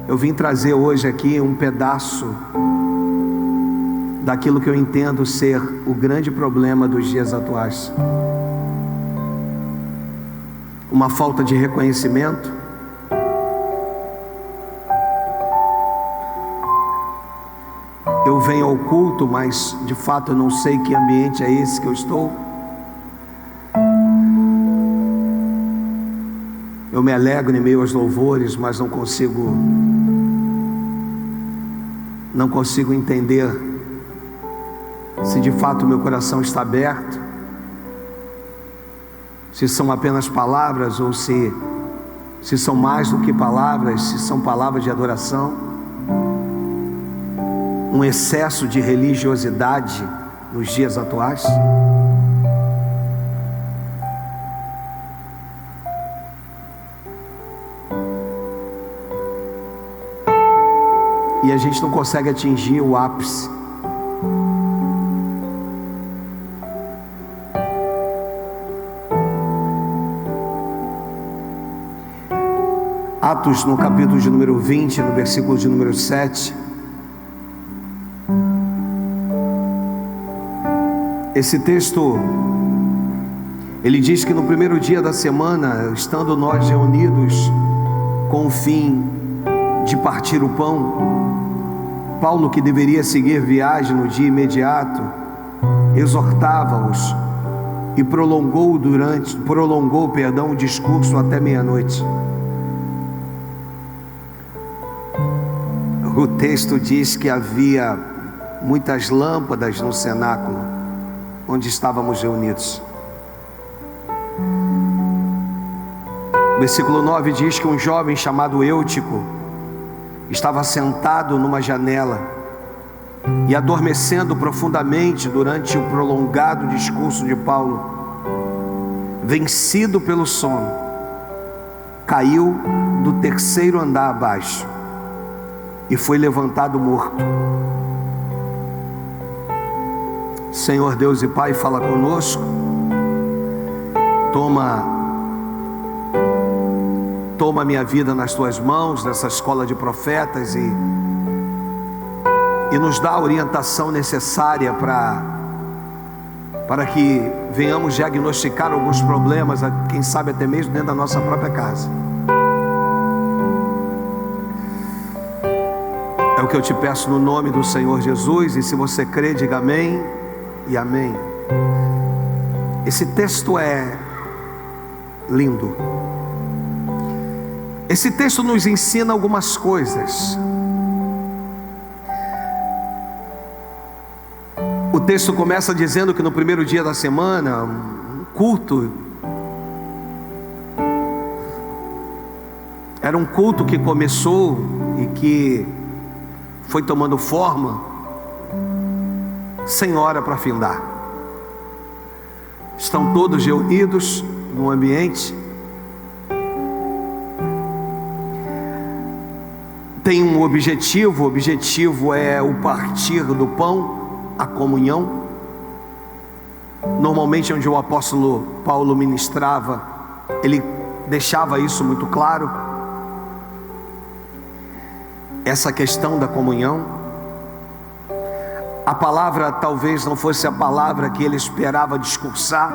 Eu vim trazer hoje aqui um pedaço daquilo que eu entendo ser o grande problema dos dias atuais. Uma falta de reconhecimento, eu venho ao culto, mas de fato eu não sei que ambiente é esse que eu estou. Eu me alegro em meio aos louvores, mas não consigo entender se de fato meu coração está aberto, se são apenas palavras ou se são mais do que palavras, se são palavras de adoração, um excesso de religiosidade nos dias atuais. E a gente não consegue atingir o ápice. Atos, no capítulo de número 20, no versículo de número 7. Esse texto, ele diz que no primeiro dia da semana, estando nós reunidos com o fim de partir o pão, Paulo, que deveria seguir viagem no dia imediato, exortava-os e prolongou o discurso até meia-noite. O texto diz que havia muitas lâmpadas no cenáculo onde estávamos reunidos. O versículo 9 diz que um jovem chamado Eutico estava sentado numa janela e adormecendo profundamente durante o prolongado discurso de Paulo. Vencido pelo sono, caiu do terceiro andar abaixo e foi levantado morto. Senhor Deus e Pai, fala conosco. Toma minha vida nas tuas mãos, nessa escola de profetas, e nos dá a orientação necessária para que venhamos diagnosticar alguns problemas, quem sabe até mesmo dentro da nossa própria casa. É o que eu te peço no nome do Senhor Jesus, e se você crê, diga amém e amém. Esse texto é lindo. Esse texto nos ensina algumas coisas. O texto começa dizendo que no primeiro dia da semana, um culto, era um culto que começou e que foi tomando forma, sem hora para findar. Estão todos reunidos no ambiente. Tem um objetivo, o objetivo é o partir do pão, a comunhão. Normalmente onde o apóstolo Paulo ministrava, ele deixava isso muito claro, essa questão da comunhão. A palavra talvez não fosse a palavra que ele esperava discursar,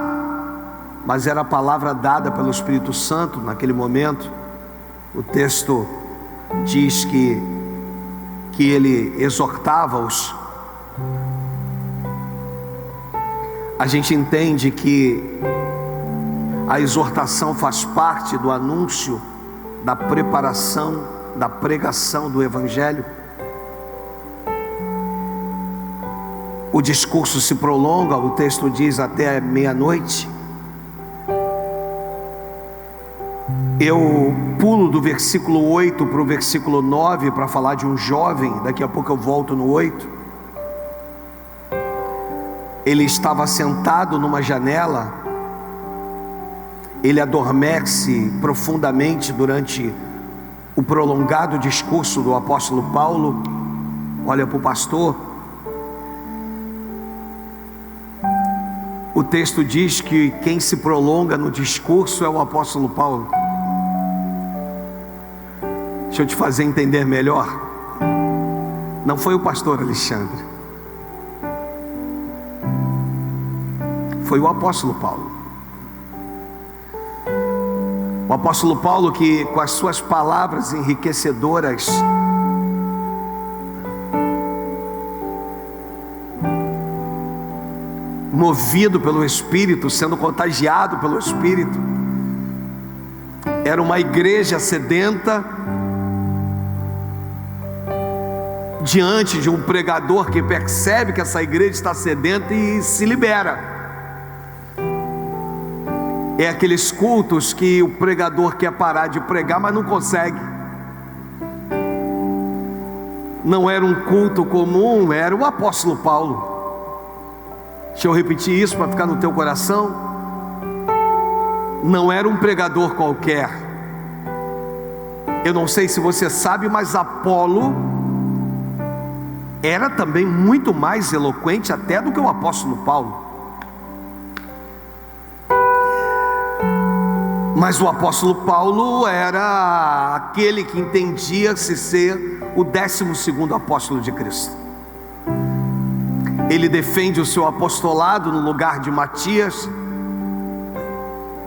mas era a palavra dada pelo Espírito Santo naquele momento. O texto diz que ele exortava-os. A gente entende que a exortação faz parte do anúncio, da preparação, da pregação do Evangelho. O discurso se prolonga, o texto diz até meia-noite. Eu pulo do versículo 8 para o versículo 9 para falar de um jovem, daqui a pouco eu volto no 8. Ele estava sentado numa janela, ele adormece profundamente durante o prolongado discurso do apóstolo Paulo. Olha para o pastor. O texto diz que quem se prolonga no discurso é o apóstolo Paulo. Deixa eu te fazer entender melhor. Não foi o pastor Alexandre, foi o apóstolo Paulo. O apóstolo Paulo, que com as suas palavras enriquecedoras movido pelo Espírito, sendo contagiado pelo Espírito, era uma igreja sedenta diante de um pregador que percebe que essa igreja está sedenta e se libera. É aqueles cultos que o pregador quer parar de pregar, mas não consegue. Não era um culto comum, era o apóstolo Paulo. Deixa eu repetir isso para ficar no teu coração. Não era um pregador qualquer. Eu não sei se você sabe, mas Apolo era também muito mais eloquente até do que o apóstolo Paulo. Mas o apóstolo Paulo era aquele que entendia-se ser o 12º apóstolo de Cristo. Ele defende o seu apostolado no lugar de Matias.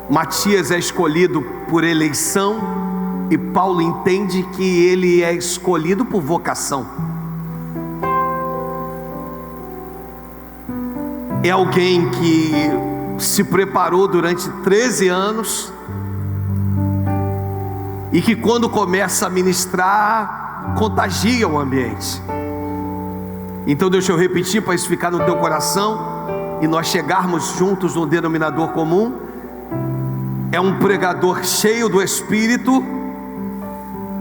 Matias é escolhido por eleição, e Paulo entende que ele é escolhido por vocação. É alguém que se preparou durante 13 anos e que quando começa a ministrar, contagia o ambiente. Então deixa eu repetir para isso ficar no teu coração e nós chegarmos juntos no denominador comum. É um pregador cheio do Espírito,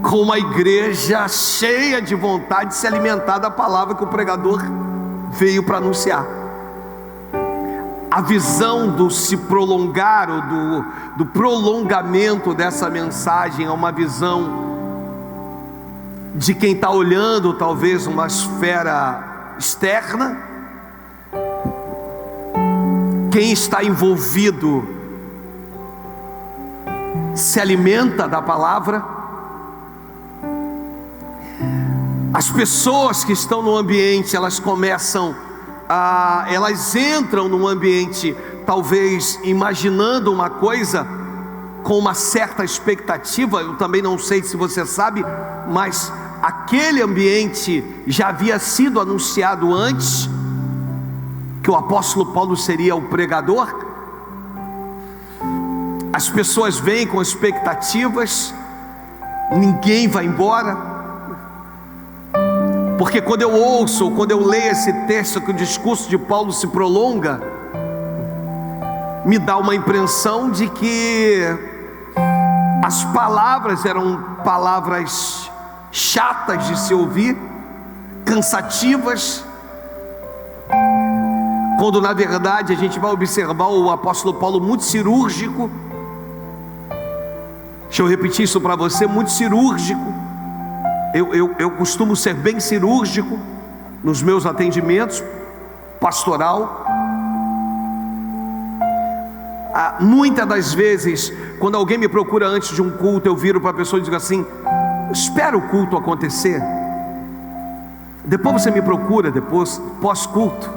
com uma igreja cheia de vontade de se alimentar da palavra que o pregador veio para anunciar. A visão do se prolongar, ou do prolongamento dessa mensagem, é uma visão de quem está olhando talvez uma esfera externa. Quem está envolvido se alimenta da palavra. As pessoas que estão no ambiente, elas entram num ambiente talvez imaginando uma coisa, com uma certa expectativa. Eu também não sei se você sabe, mas aquele ambiente já havia sido anunciado antes, que o apóstolo Paulo seria o pregador. As pessoas vêm com expectativas, ninguém vai embora, porque quando eu ouço, quando eu leio esse texto, que o discurso de Paulo se prolonga, me dá uma impressão de que as palavras eram palavras chatas de se ouvir, cansativas, quando na verdade a gente vai observar o apóstolo Paulo muito cirúrgico. Deixa eu repetir isso para você, muito cirúrgico. Eu costumo ser bem cirúrgico nos meus atendimentos pastoral. Muitas das vezes, quando alguém me procura antes de um culto, eu viro para a pessoa e digo assim: espera o culto acontecer, depois você me procura, depois, pós-culto.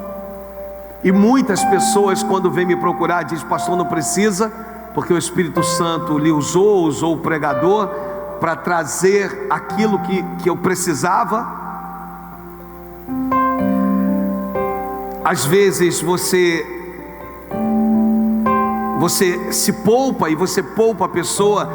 E muitas pessoas, quando vêm me procurar, dizem: pastor, não precisa, porque o Espírito Santo lhe usou o pregador para trazer aquilo que eu precisava. Às vezes você se poupa, e você poupa a pessoa,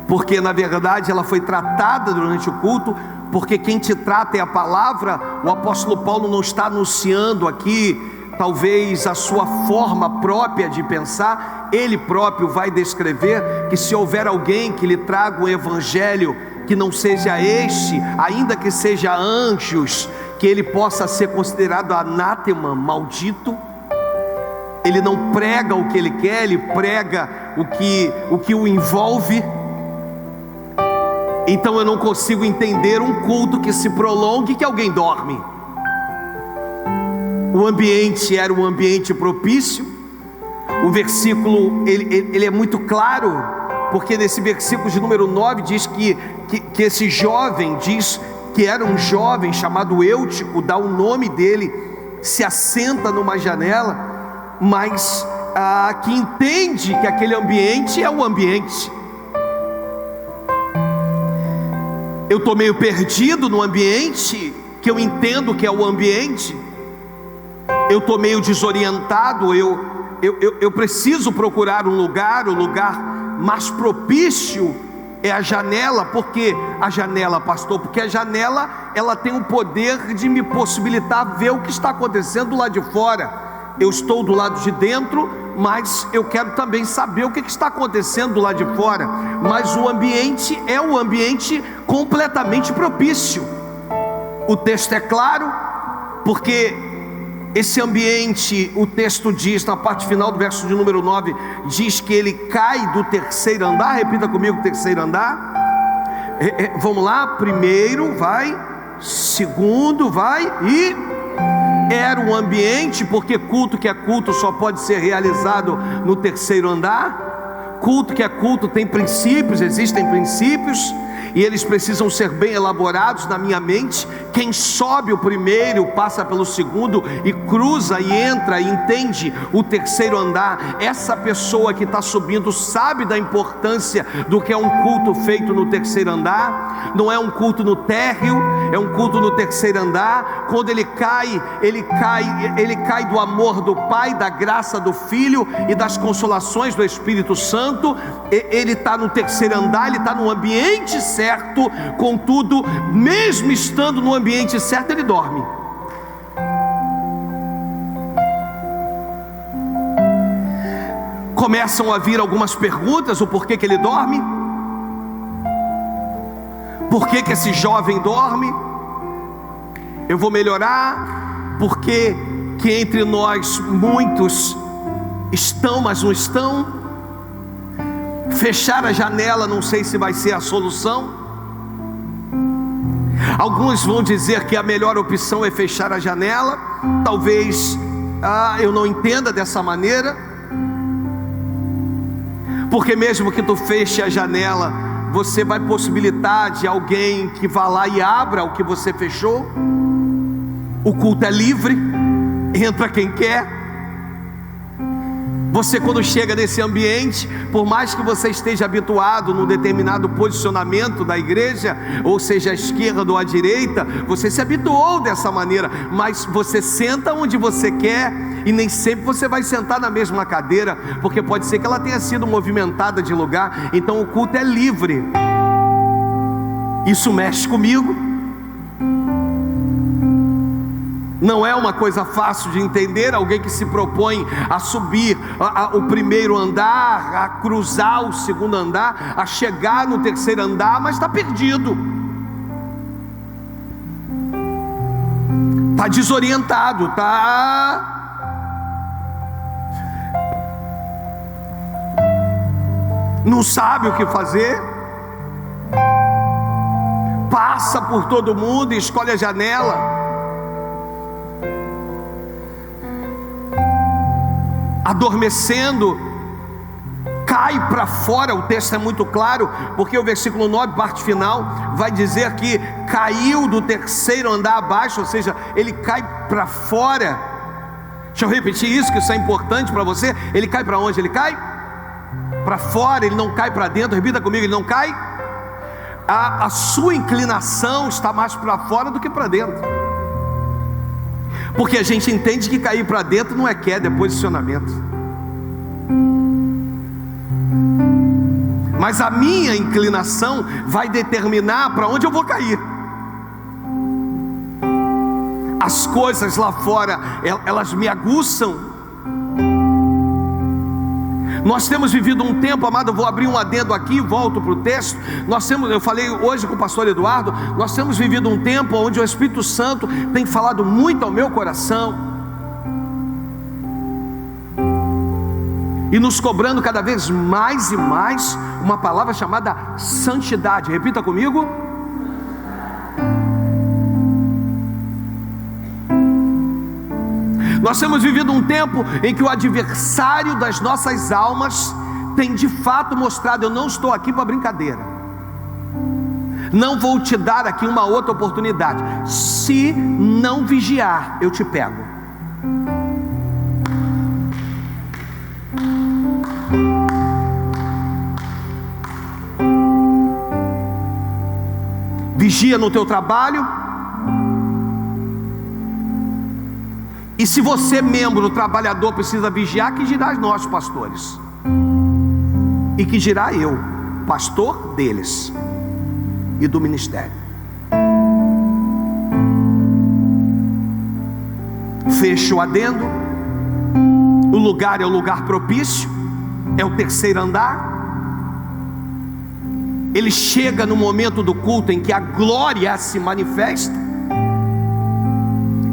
porque na verdade ela foi tratada durante o culto, porque quem te trata é a palavra. O apóstolo Paulo não está anunciando aqui talvez a sua forma própria de pensar. Ele próprio vai descrever que se houver alguém que lhe traga um evangelho que não seja este, ainda que seja anjos, que ele possa ser considerado anátema, maldito. Ele não prega o que ele quer, ele prega o que o envolve. Então eu não consigo entender um culto que se prolongue e que alguém dorme. O ambiente era um ambiente propício. O versículo ele é muito claro porque nesse versículo de número 9 diz que esse jovem, diz que era um jovem chamado Eutico, dá o nome dele, se assenta numa janela, mas que entende que aquele ambiente é o ambiente. Eu estou meio perdido no ambiente, que eu entendo que é o ambiente, eu estou meio desorientado, eu preciso procurar um lugar, o lugar mais propício é a janela. Por que a janela, pastor? Porque a janela, ela tem o poder de me possibilitar ver o que está acontecendo lá de fora. Eu estou do lado de dentro, mas eu quero também saber o que está acontecendo do lado de fora. Mas o ambiente é um ambiente completamente propício. O texto é claro, porque esse ambiente, o texto diz, na parte final do verso de número 9, diz que ele cai do terceiro andar. Repita comigo: terceiro andar. Vamos lá, primeiro, vai, segundo, vai, e era um ambiente, porque culto que é culto só pode ser realizado no terceiro andar. Culto que é culto tem princípios, existem princípios, e eles precisam ser bem elaborados na minha mente. Quem sobe o primeiro passa pelo segundo e cruza e entra e entende o terceiro andar. Essa pessoa que está subindo sabe da importância do que é um culto feito no terceiro andar. Não é um culto no térreo, é um culto no terceiro andar. Quando ele cai do amor do Pai, da graça do Filho e das consolações do Espírito Santo. Ele está no terceiro andar, ele está no ambiente certo. Contudo, mesmo estando no ambiente certo, ele dorme. Começam a vir algumas perguntas: o porquê que ele dorme? Por que esse jovem dorme? Eu vou melhorar. Porque que entre nós muitos estão, mas não estão. Fechar a janela, não sei se vai ser a solução. Alguns vão dizer que a melhor opção é fechar a janela. Talvez eu não entenda dessa maneira, porque mesmo que tu feche a janela, você vai possibilitar de alguém que vá lá e abra o que você fechou. O culto é livre, entra quem quer. Você, quando chega nesse ambiente, por mais que você esteja habituado num determinado posicionamento da igreja, ou seja, à esquerda ou à direita, você se habituou dessa maneira, mas você senta onde você quer, e nem sempre você vai sentar na mesma cadeira, porque pode ser que ela tenha sido movimentada de lugar. Então o culto é livre. Isso mexe comigo. Não é uma coisa fácil de entender. Alguém que se propõe a subir o primeiro andar, a cruzar o segundo andar, a chegar no terceiro andar, mas está perdido, está desorientado, não sabe o que fazer, passa por todo mundo e escolhe a janela, adormecendo, cai para fora. O texto é muito claro, porque o versículo 9, parte final, vai dizer que caiu do terceiro andar abaixo, ou seja, ele cai para fora. Deixa eu repetir isso, que isso é importante para você. Ele cai para onde? Ele cai para fora, ele não cai para dentro. Repita comigo: ele não cai. A sua inclinação está mais para fora do que para dentro, porque a gente entende que cair para dentro não é queda, é posicionamento. Mas a minha inclinação vai determinar para onde eu vou cair. As coisas lá fora, elas me aguçam. Nós temos vivido um tempo, amado, eu vou abrir um adendo aqui, volto para o texto. Eu falei hoje com o pastor Eduardo, nós temos vivido um tempo onde o Espírito Santo tem falado muito ao meu coração, e nos cobrando cada vez mais e mais uma palavra chamada santidade. Repita comigo: nós temos vivido um tempo em que o adversário das nossas almas tem de fato mostrado, eu não estou aqui para brincadeira, não vou te dar aqui uma outra oportunidade. Se não vigiar, eu te pego. Vigia no teu trabalho. E se você, membro, trabalhador, precisa vigiar, que dirá nós, pastores? E que dirá eu, pastor deles e do ministério? Fecho o adendo. O lugar é o lugar propício, é o terceiro andar. Ele chega no momento do culto em que a glória se manifesta.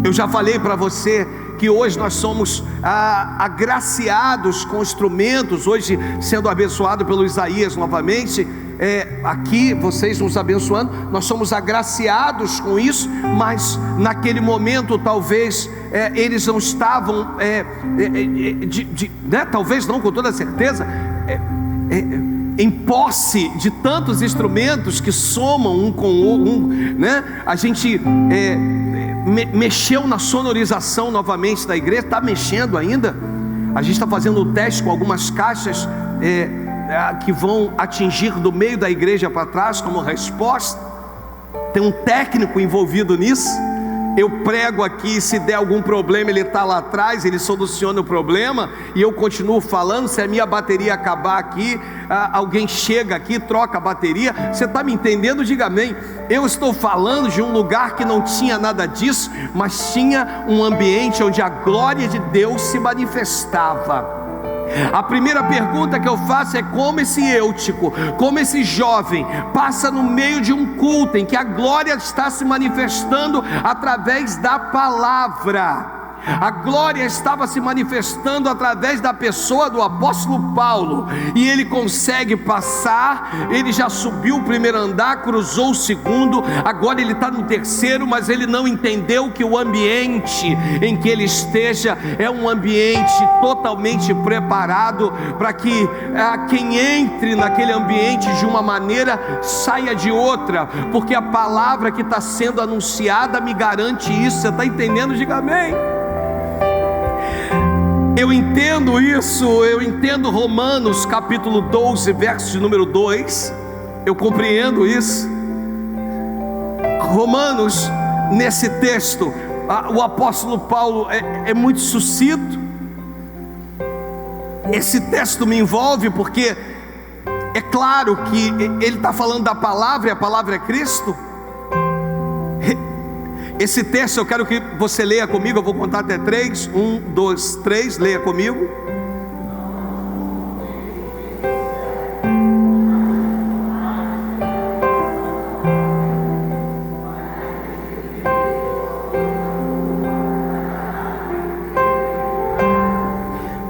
Eu já falei para você que hoje nós somos agraciados com instrumentos, hoje sendo abençoado pelo Isaías novamente, aqui vocês nos abençoando, nós somos agraciados com isso, mas naquele momento talvez eles não estavam, talvez não com toda certeza, em posse de tantos instrumentos que somam um com um, né? A gente mexeu na sonorização novamente da igreja, está mexendo ainda. A gente está fazendo o teste com algumas caixas que vão atingir do meio da igreja para trás como resposta. Tem um técnico envolvido nisso. Eu prego aqui, se der algum problema ele está lá atrás, ele soluciona o problema e eu continuo falando. Se a minha bateria acabar aqui, alguém chega aqui, troca a bateria. Você está me entendendo? Diga amém. Eu estou falando de um lugar que não tinha nada disso, mas tinha um ambiente onde a glória de Deus se manifestava. A primeira pergunta que eu faço é: como esse eutico, como esse jovem passa no meio de um culto em que a glória está se manifestando através da palavra? A glória estava se manifestando através da pessoa do apóstolo Paulo, e ele consegue passar. Ele já subiu o primeiro andar, cruzou o segundo, agora ele está no terceiro, mas ele não entendeu que o ambiente em que ele esteja é um ambiente totalmente preparado para que quem entre naquele ambiente de uma maneira saia de outra, porque a palavra que está sendo anunciada me garante isso. Você está entendendo? Diga amém. Eu entendo isso, eu entendo Romanos capítulo 12, verso de número 2, eu compreendo isso. Romanos, nesse texto, o apóstolo Paulo é muito sucinto. Esse texto me envolve porque é claro que ele está falando da palavra, e a palavra é Cristo. Esse texto eu quero que você leia comigo, eu vou contar até 3, 1, 2, 3, leia comigo.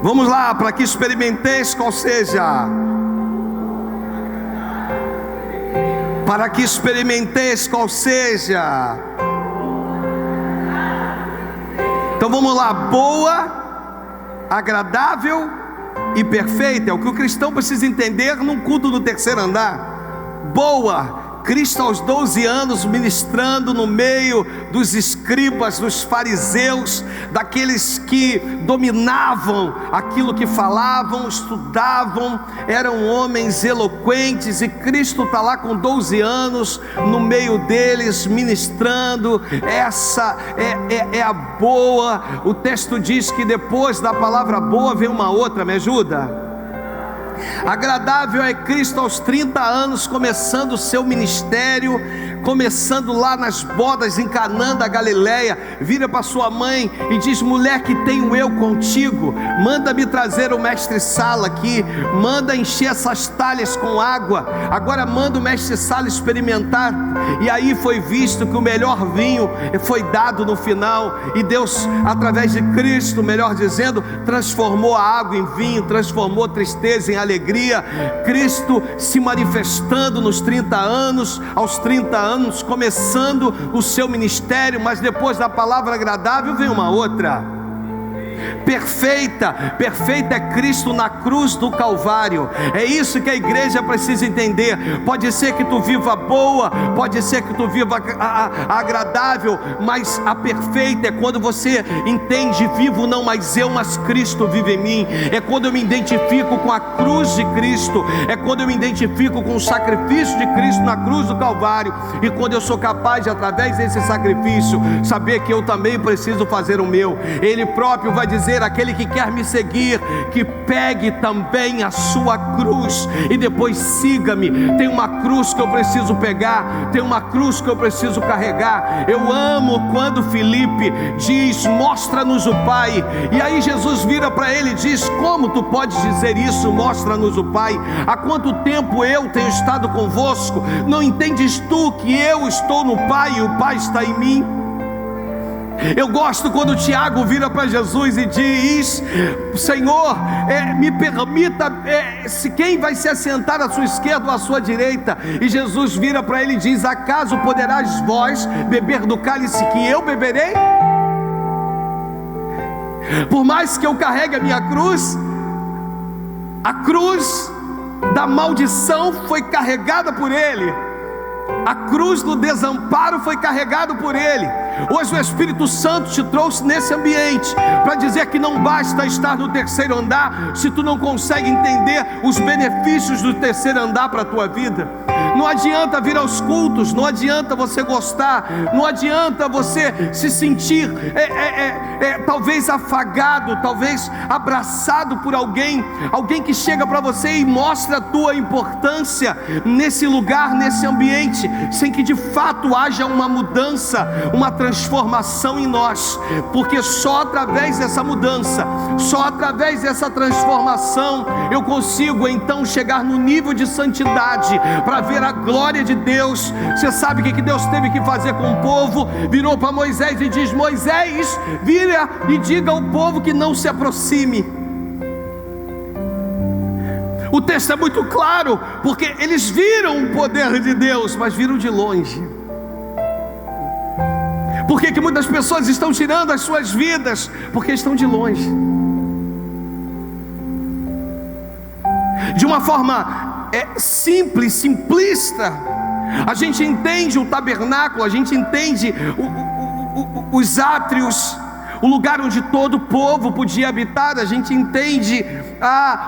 Vamos lá, para que experimenteis qual seja. Para que experimenteis qual seja. Então vamos lá, boa, agradável e perfeita. É o que o cristão precisa entender num culto do terceiro andar. Boa, Cristo aos 12 anos ministrando no meio dos escribas, dos fariseus, daqueles que dominavam aquilo que falavam, estudavam, eram homens eloquentes, e Cristo está lá com 12 anos no meio deles ministrando. Essa é a boa. O texto diz que depois da palavra boa vem uma outra, me ajuda? Agradável é Cristo aos 30 anos, começando o seu ministério, começando lá nas bodas em Canaã da Galileia. Vira para sua mãe e diz: mulher, que tenho eu contigo? Manda-me trazer o mestre Sala aqui, manda encher essas talhas com água. Agora manda o mestre Sala experimentar. E aí foi visto que o melhor vinho foi dado no final, e Deus, através de Cristo, melhor dizendo, transformou a água em vinho, transformou tristeza em alegria. Cristo se manifestando nos 30 anos, aos 30 anos começando o seu ministério. Mas depois da palavra agradável vem uma outra. perfeita. Perfeita é Cristo na cruz do Calvário. É isso que a igreja precisa entender. Pode ser que tu viva boa, pode ser que tu viva agradável, mas a perfeita é quando você entende: vivo não mais eu, mas Cristo vive em mim. É quando eu me identifico com a cruz de Cristo, é quando eu me identifico com o sacrifício de Cristo na cruz do Calvário, e quando eu sou capaz de, através desse sacrifício, saber que eu também preciso fazer o meu. Ele próprio vai dizer: aquele que quer me seguir, que pegue também a sua cruz e depois siga-me. Tem uma cruz que eu preciso pegar, tem uma cruz que eu preciso carregar. Eu amo quando Filipe diz: mostra-nos o Pai. E aí Jesus vira para ele e diz: como tu podes dizer isso, mostra-nos o Pai? Há quanto tempo eu tenho estado convosco? Não entendes tu que eu estou no Pai e o Pai está em mim? Eu gosto quando Tiago vira para Jesus e diz: Senhor, me permita, se quem vai se assentar à sua esquerda ou à sua direita? E Jesus vira para ele e diz: acaso poderás vós beber do cálice que eu beberei? Por mais que eu carregue a minha cruz, a cruz da maldição foi carregada por ele, a cruz do desamparo foi carregada por ele. Hoje o Espírito Santo te trouxe nesse ambiente para dizer que não basta estar no terceiro andar se tu não consegue entender os benefícios do terceiro andar para a tua vida. Não adianta vir aos cultos, não adianta você gostar, não adianta você se sentir talvez afagado, talvez abraçado por alguém que chega para você e mostra a tua importância nesse lugar, nesse ambiente, sem que de fato haja uma mudança, uma transformação em nós, porque só através dessa mudança, só através dessa transformação eu consigo então chegar no nível de santidade para ver a glória de Deus. Você sabe o que Deus teve que fazer com o povo? Virou para Moisés e diz: Moisés, vira e diga ao povo que não se aproxime. O texto é muito claro, porque eles viram o poder de Deus, mas viram de longe. Por que muitas pessoas estão tirando as suas vidas? Porque estão de longe. De uma forma simples, simplista, a gente entende o tabernáculo, a gente entende os átrios, o lugar onde todo o povo podia habitar. A gente entende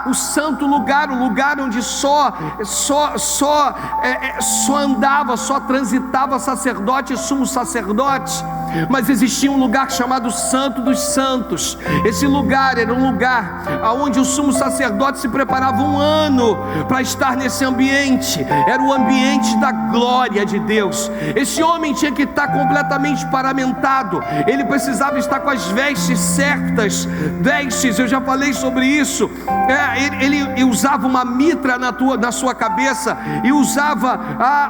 o santo lugar, o lugar onde só andava, só transitava sacerdote e sumo sacerdote. Mas existia um lugar chamado Santo dos Santos. Esse lugar era um lugar onde o sumo sacerdote se preparava um ano para estar nesse ambiente. Era o ambiente da glória de Deus. Esse homem tinha que estar completamente paramentado, ele precisava estar com as vestes certas. Vestes, eu já falei sobre isso. Ele usava uma mitra na sua cabeça e usava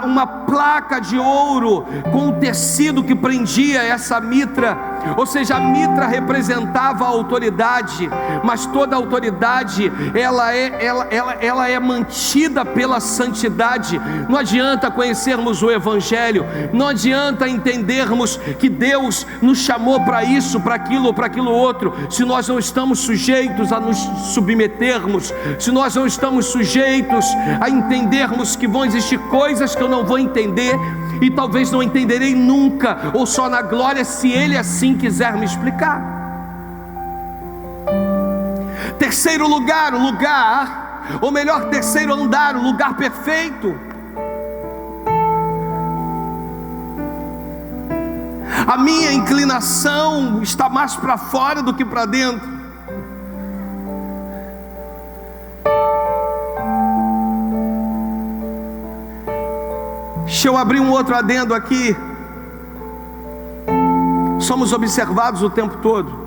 uma placa de ouro com o tecido que prendia essa mitra. Ou seja, a mitra representava a autoridade, mas toda autoridade ela é mantida pela santidade. Não adianta conhecermos o Evangelho, não adianta entendermos que Deus nos chamou para isso, para aquilo outro, se nós não estamos sujeitos a nos submetermos, se nós não estamos sujeitos a entendermos que vão existir coisas que eu não vou entender e talvez não entenderei nunca, ou só na glória, se Ele assim quiser me explicar. Terceiro lugar, ou melhor, terceiro andar, o lugar perfeito. A minha inclinação está mais para fora do que para dentro. Deixa eu abrir um outro adendo aqui. Somos observados o tempo todo.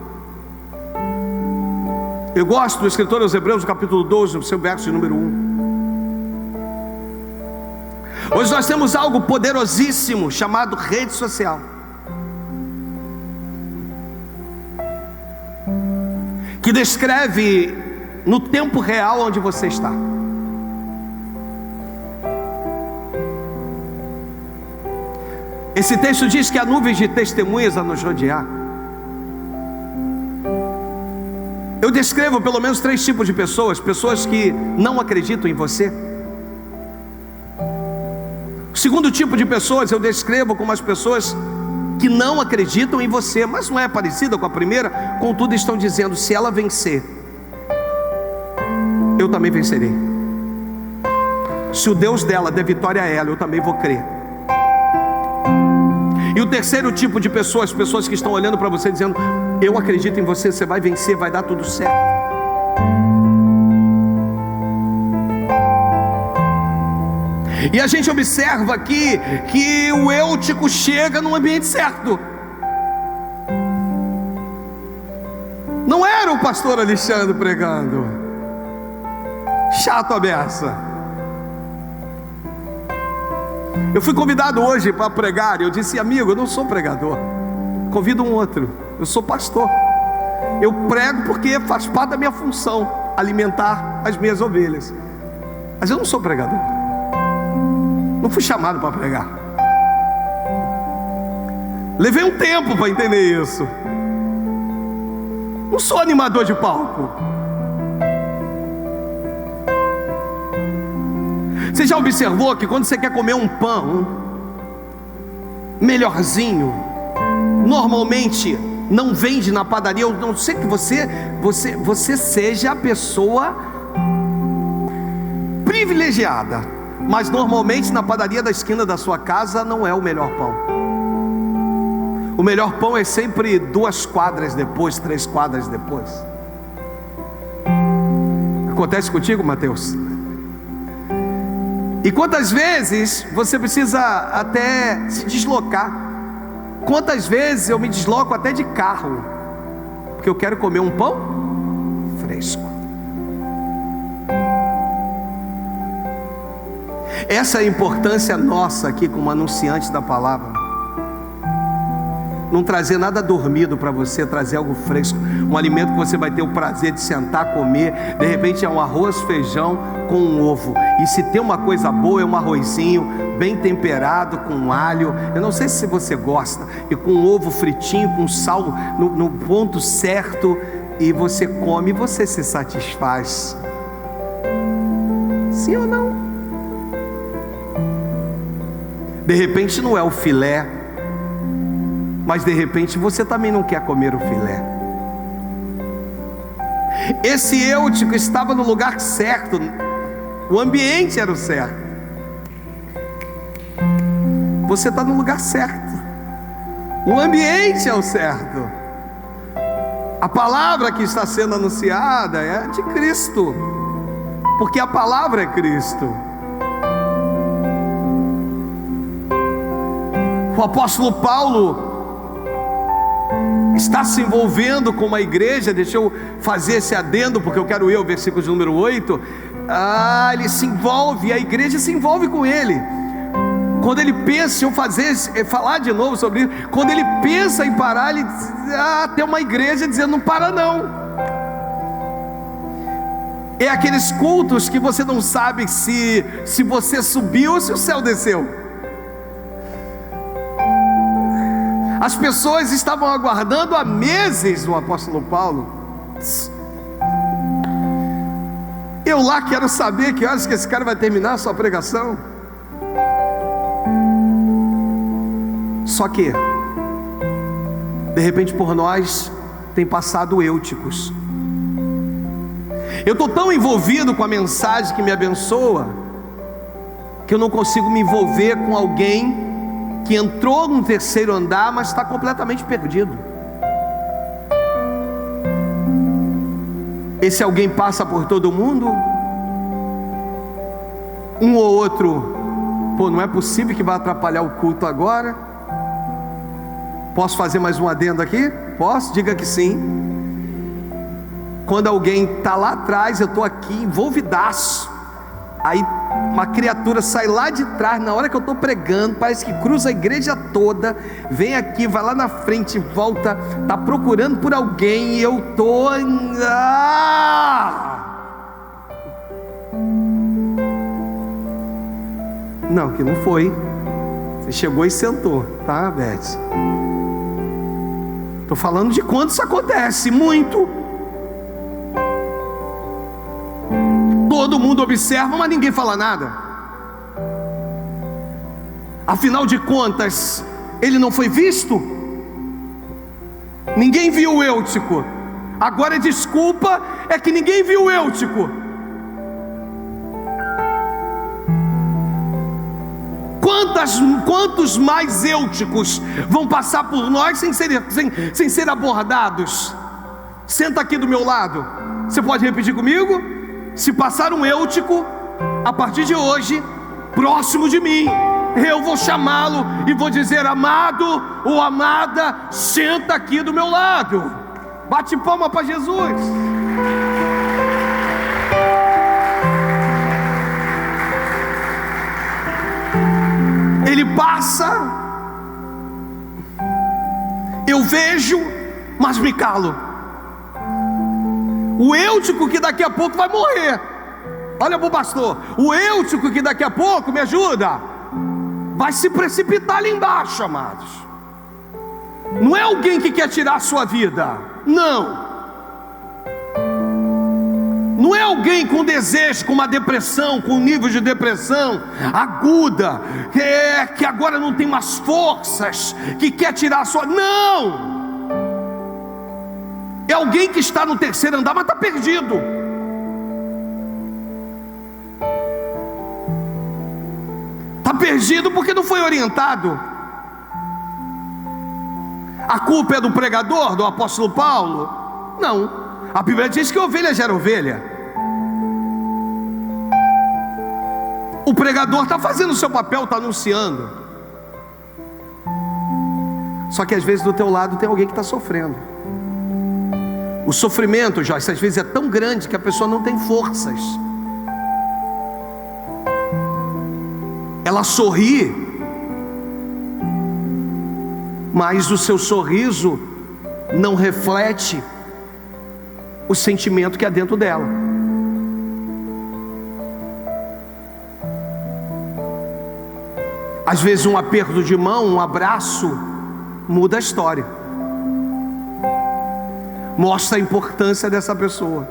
Eu gosto do escritor aos Hebreus, no capítulo 12, no seu verso número 1. Hoje nós temos algo poderosíssimo chamado rede social, que descreve no tempo real onde você está. Esse texto diz que há nuvens de testemunhas a nos rodear. Eu descrevo pelo menos 3 tipos de pessoas: pessoas que não acreditam em você. O segundo tipo de pessoas eu descrevo como as pessoas que não acreditam em você, mas não é parecida com a primeira. Contudo, estão dizendo: se ela vencer, eu também vencerei. Se o Deus dela der vitória a ela, eu também vou crer. E o terceiro tipo de pessoas, pessoas que estão olhando para você dizendo: eu acredito em você, você vai vencer, vai dar tudo certo. E a gente observa aqui que o Eutico chega no ambiente certo. Não era o pastor Alexandre pregando. Chato a beça. Eu fui convidado hoje para pregar. Eu disse: amigo, eu não sou pregador, convido um outro. Eu sou pastor. Eu prego porque faz parte da minha função alimentar as minhas ovelhas. Mas eu não sou pregador. Não fui chamado para pregar. Levei um tempo para entender isso. Não sou animador de palco. Você já observou que quando você quer comer um pão melhorzinho, normalmente não vende na padaria? Eu não sei que você seja a pessoa privilegiada, mas normalmente na padaria da esquina da sua casa não é o melhor pão. O melhor pão é sempre 2 quadras depois, 3 quadras depois. Acontece contigo, Mateus? E quantas vezes você precisa até se deslocar? Quantas vezes eu me desloco até de carro, porque eu quero comer um pão fresco. Essa é a importância nossa aqui como anunciante da palavra. Não trazer nada dormido para você, trazer algo fresco, um alimento que você vai ter o prazer de sentar, comer. De repente é um arroz, feijão com um ovo. E se tem uma coisa boa, é um arrozinho bem temperado, com alho. Eu não sei se você gosta. E com um ovo fritinho, com sal no ponto certo. E você come e você se satisfaz. Sim ou não? De repente não é o filé, mas de repente você também não quer comer o filé. Esse Eutico estava no lugar certo. O ambiente era o certo. Você está no lugar certo. O ambiente é o certo. A palavra que está sendo anunciada é de Cristo, porque a palavra é Cristo. O apóstolo Paulo está se envolvendo com uma igreja. Deixa eu fazer esse adendo, porque eu quero ler o versículo de número 8. Ele se envolve, a igreja se envolve com ele. Quando ele pensa em falar de novo sobre isso, quando ele pensa em parar, ele diz, tem uma igreja dizendo: não para não. É aqueles cultos que você não sabe se você subiu ou se o céu desceu. As pessoas estavam aguardando há meses o apóstolo Paulo. Eu lá quero saber que horas que esse cara vai terminar a sua pregação. Só que de repente por nós tem passado Euticos. Eu estou tão envolvido com a mensagem que me abençoa, que eu não consigo me envolver com alguém que entrou no 3º andar, mas está completamente perdido. Esse alguém passa por todo mundo. Um ou outro: pô, não é possível que vai atrapalhar o culto agora. Posso fazer mais um adendo aqui? Posso? Diga que sim. Quando alguém está lá atrás, eu estou aqui envolvidaço. Aí uma criatura sai lá de trás, na hora que eu estou pregando, parece que cruza a igreja toda, vem aqui, vai lá na frente, volta, está procurando por alguém, e eu estou... Não, que não foi. Você chegou e sentou, tá, Beth? Estou falando de quando isso acontece, muito. Todo mundo observa, mas ninguém fala nada. Afinal de contas, ele não foi visto? Ninguém viu o Eutico. Agora a desculpa é que ninguém viu o Eutico. Quantos mais Euticos vão passar por nós sem ser abordados? Senta aqui do meu lado. Você pode repetir comigo? Se passar um Eutico, a partir de hoje, próximo de mim, eu vou chamá-lo e vou dizer: amado ou amada, senta aqui do meu lado. Bate palma para Jesus. Ele passa, eu vejo, mas me calo. O Eutico que daqui a pouco vai morrer. Olha para o pastor. O Eutico que daqui a pouco, me ajuda, vai se precipitar ali embaixo, amados. Não é alguém que quer tirar a sua vida. Não. Não é alguém com desejo, com uma depressão, com um nível de depressão aguda, que agora não tem mais forças, que quer tirar a sua... Não! É alguém que está no terceiro andar, mas está perdido. Está perdido porque não foi orientado. A culpa é do pregador, do apóstolo Paulo? Não. A Bíblia diz que ovelha gera ovelha. O pregador está fazendo o seu papel, está anunciando. Só que às vezes do teu lado tem alguém que está sofrendo. O sofrimento, Joyce, às vezes é tão grande que a pessoa não tem forças. Ela sorri, mas o seu sorriso não reflete o sentimento que há dentro dela. Às vezes um aperto de mão, um abraço, muda a história. Mostra a importância dessa pessoa.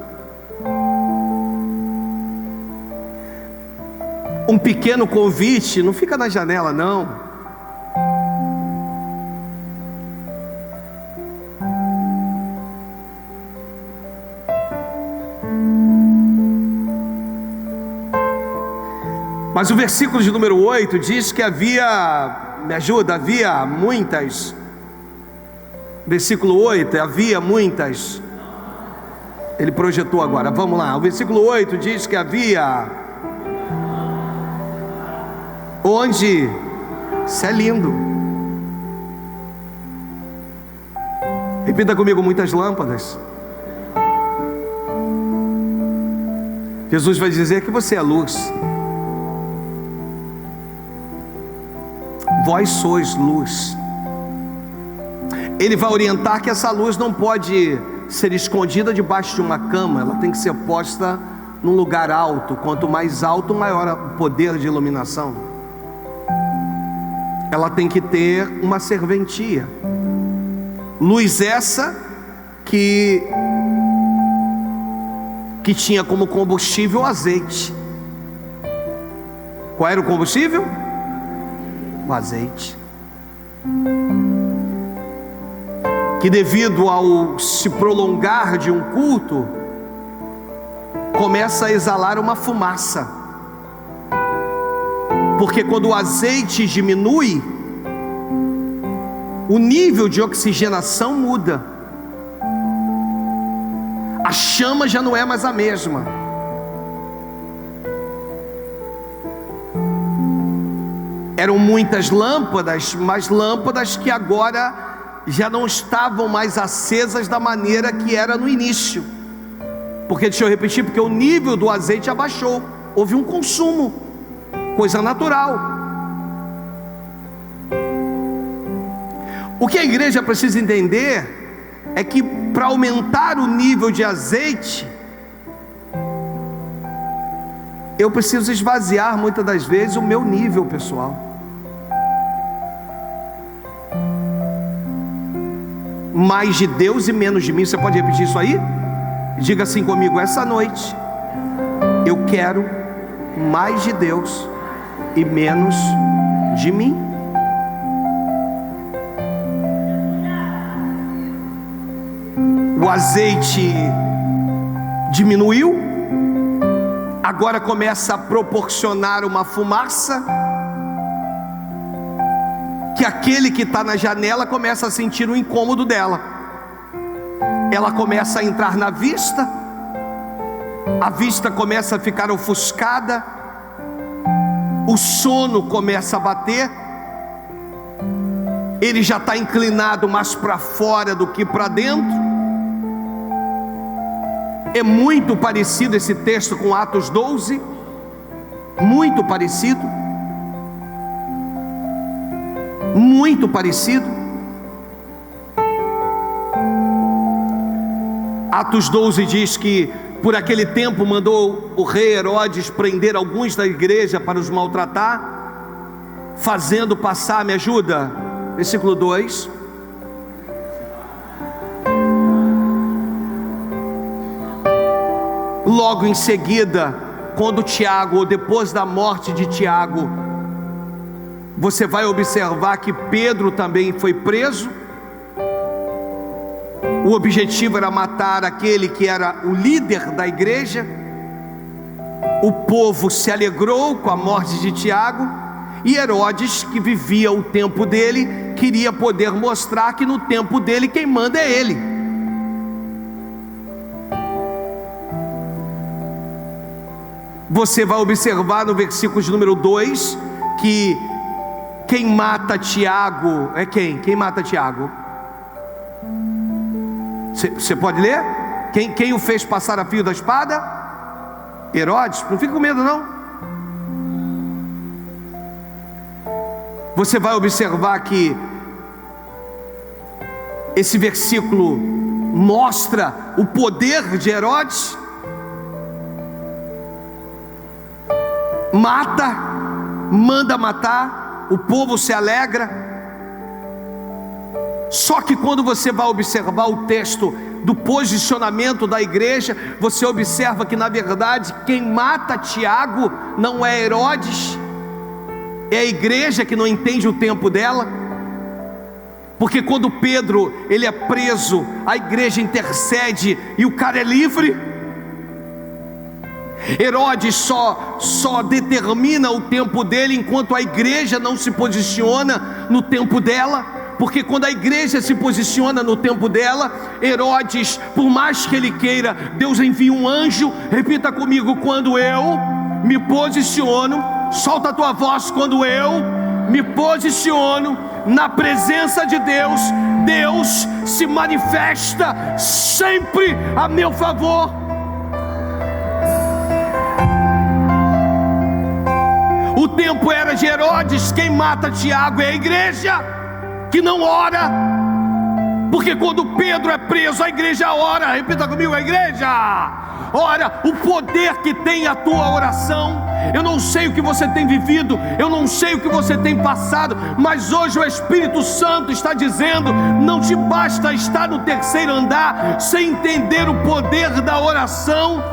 Um pequeno convite, não fica na janela não. Mas o versículo de número 8 diz que havia, me ajuda, havia muitas. Versículo 8, havia muitas. Ele projetou agora, vamos lá. O versículo 8 diz que havia. Onde? Isso é lindo. Repita comigo: muitas lâmpadas. Jesus vai dizer que você é luz. Vós sois luz. Ele vai orientar que essa luz não pode ser escondida debaixo de uma cama. Ela tem que ser posta num lugar alto. Quanto mais alto, maior o poder de iluminação. Ela tem que ter uma serventia. Luz essa que tinha como combustível o azeite. Qual era o combustível? O azeite. Que devido ao se prolongar de um culto, começa a exalar uma fumaça. Porque quando o azeite diminui, o nível de oxigenação muda. A chama já não é mais a mesma. Eram muitas lâmpadas, mas lâmpadas que agora já não estavam mais acesas da maneira que era no início. Porque, deixa eu repetir, porque o nível do azeite abaixou. Houve um consumo, coisa natural. O que a igreja precisa entender é que para aumentar o nível de azeite, eu preciso esvaziar muitas das vezes o meu nível pessoal. Mais de Deus e menos de mim. Você pode repetir isso aí? Diga assim comigo: essa noite Eu quero mais de Deus e menos de mim. O azeite diminuiu, agora começa a proporcionar uma fumaça, que aquele que está na janela começa a sentir o incômodo dela. Ela começa a entrar na vista, a vista começa a ficar ofuscada, o sono começa a bater, ele já está inclinado mais para fora do que para dentro. É muito parecido esse texto com Atos 12, muito parecido, muito parecido. Atos 12 diz que por aquele tempo mandou o rei Herodes prender alguns da igreja para os maltratar, fazendo passar, me ajuda, versículo 2. Logo em seguida, quando Tiago, ou depois da morte de Tiago, você vai observar que Pedro também foi preso. O objetivo era matar aquele que era o líder da igreja. O povo se alegrou com a morte de Tiago, e Herodes, que vivia o tempo dele, queria poder mostrar que no tempo dele quem manda é ele. Você vai observar no versículo de número 2 que quem mata Tiago é quem? Quem mata Tiago? Você pode ler? Quem o fez passar a fio da espada? Herodes. Não fica com medo não. Você vai observar que esse versículo mostra o poder de Herodes. Mata, manda matar, o povo se alegra. Só que quando você vai observar o texto do posicionamento da igreja, você observa que na verdade quem mata Tiago não é Herodes, é a igreja que não entende o tempo dela. Porque quando Pedro ele é preso, a igreja intercede e o cara é livre. Herodes só determina o tempo dele enquanto a igreja não se posiciona no tempo dela. Porque quando a igreja se posiciona no tempo dela, Herodes, por mais que ele queira, Deus envia um anjo. Repita comigo: quando eu me posiciono, solta a tua voz, quando eu me posiciono na presença de Deus, Deus se manifesta sempre a meu favor. O tempo era de Herodes, quem mata Tiago é a igreja, que não ora. Porque quando Pedro é preso, a igreja ora. Repita comigo: a igreja ora. O poder que tem a tua oração. Eu não sei o que você tem vivido, eu não sei o que você tem passado, mas hoje o Espírito Santo está dizendo: não te basta estar no terceiro andar sem entender o poder da oração.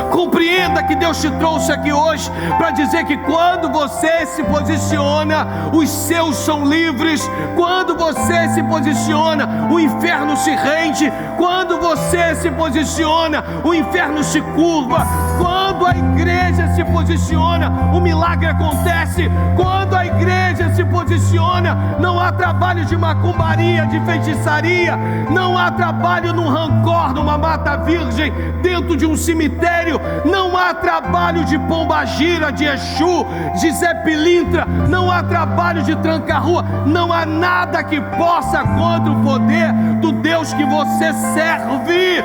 Compreenda que Deus te trouxe aqui hoje para dizer que quando você se posiciona, os seus são livres. Quando você se posiciona, o inferno se rende. Quando você se posiciona, o inferno se curva. Quando a igreja se posiciona, o milagre acontece. Quando a igreja se posiciona, não há trabalho de macumbaria, de feitiçaria, não há trabalho num rancor, numa mata virgem, dentro de um cemitério. Não há trabalho de pombagira, de Exu, de Zé Pilintra. Não há trabalho de tranca-rua. Não há nada que possa contra o poder do Deus que você serve.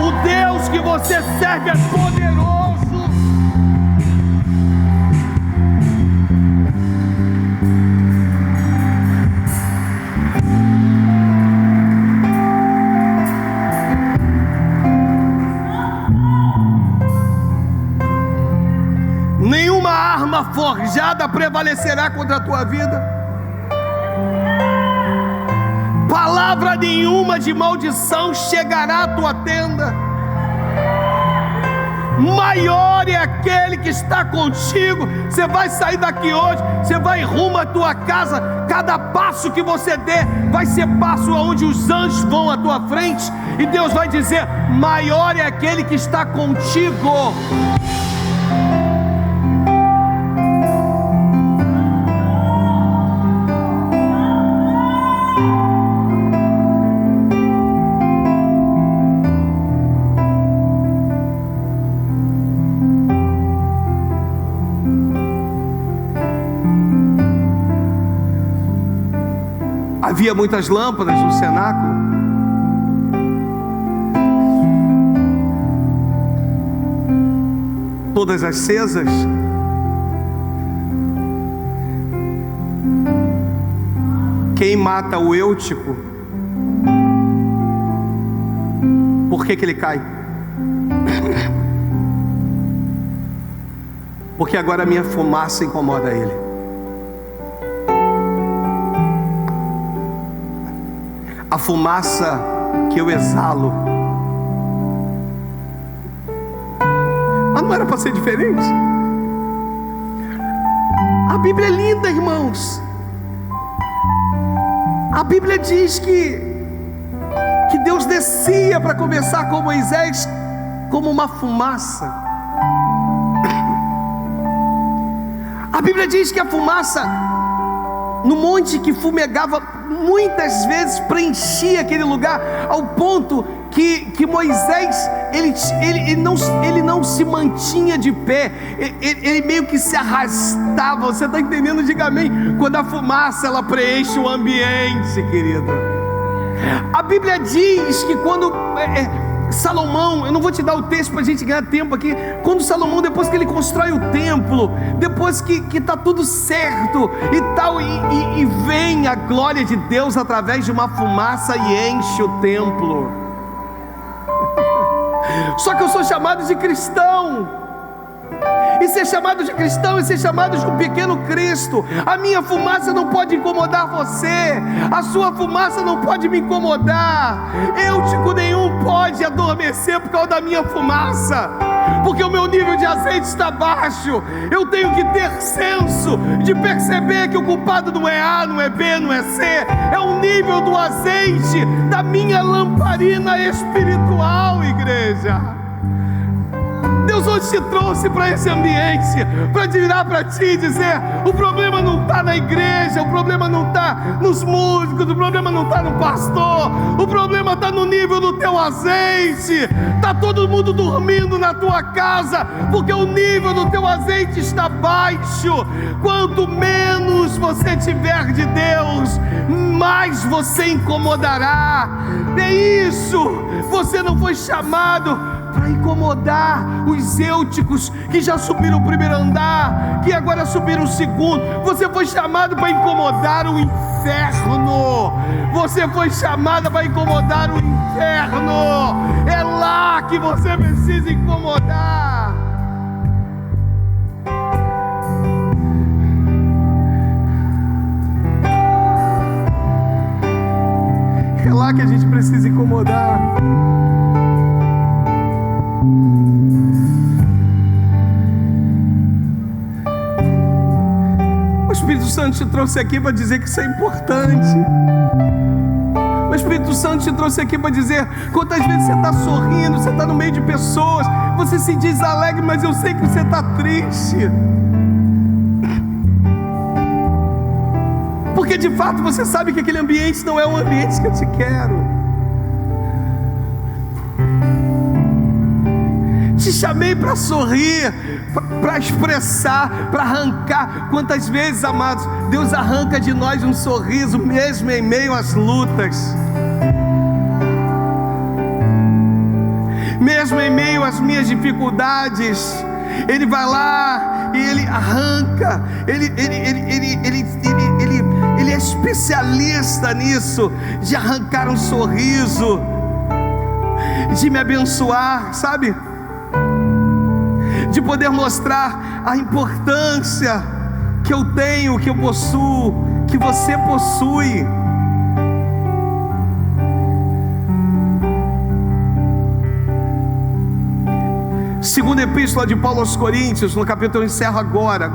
O Deus que você serve é poderoso. Nenhuma arma forjada prevalecerá contra a tua vida. Palavra nenhuma de maldição chegará à tua tenda. maior é aquele que está contigo. Você vai sair daqui hoje, você vai rumo à tua casa, cada passo que você der vai ser passo onde os anjos vão à tua frente, e Deus vai dizer: maior é aquele que está contigo. Havia muitas lâmpadas no cenáculo. Todas acesas. Quem mata o Eutico, por que ele cai? Porque agora a minha fumaça incomoda ele. A fumaça que eu exalo. Mas não era para ser diferente. A Bíblia é linda, irmãos. A Bíblia diz que Deus descia para conversar com Moisés como uma fumaça. A Bíblia diz que a fumaça no monte que fumegava muitas vezes preenchia aquele lugar, ao ponto que Moisés ele não se mantinha de pé, ele meio que se arrastava. Você está entendendo? Diga amém. Quando a fumaça ela preenche o ambiente, querido. A Bíblia diz que quando Salomão, eu não vou te dar o texto para a gente ganhar tempo aqui. Quando Salomão, depois que ele constrói o templo, depois que está tudo certo e tal, e vem a glória de Deus através de uma fumaça e enche o templo. Só que eu sou chamado de cristão, e ser chamado de cristão é ser chamado de um pequeno Cristo. A minha fumaça não pode incomodar você, a sua fumaça não pode me incomodar. Eutico nenhum pode adormecer por causa da minha fumaça, porque o meu nível de azeite está baixo. Eu tenho que ter senso de perceber que o culpado não é A, não é B, não é C, é o nível do azeite da minha lamparina espiritual, igreja. Deus hoje te trouxe para esse ambiente, para virar para ti e dizer: o problema não está na igreja, o problema não está nos músicos, o problema não está no pastor, o problema está no nível do teu azeite. Está todo mundo dormindo na tua casa, porque o nível do teu azeite está baixo. Quanto menos você tiver de Deus, mais você incomodará. É isso, você não foi chamado para incomodar os eúticos que já subiram o primeiro andar, que agora subiram o segundo. Você foi chamado para incomodar o inferno. Você foi chamada para incomodar o inferno. É lá que você precisa incomodar. É lá que a gente precisa incomodar. O Espírito Santo te trouxe aqui para dizer que isso é importante. O Espírito Santo te trouxe aqui para dizer: quantas vezes você está sorrindo, você está no meio de pessoas, você se diz alegre, mas eu sei que você está triste, porque de fato você sabe que aquele ambiente não é o ambiente que eu te quero. Te chamei para sorrir, para expressar, para arrancar. Quantas vezes, amados, Deus arranca de nós um sorriso, mesmo em meio às lutas, mesmo em meio às minhas dificuldades. Ele vai lá e Ele arranca. Ele é especialista nisso, de arrancar um sorriso, de me abençoar, sabe? De poder mostrar a importância que eu tenho, que eu possuo, que você possui. Segunda epístola de Paulo aos Coríntios, no capítulo, eu encerro agora,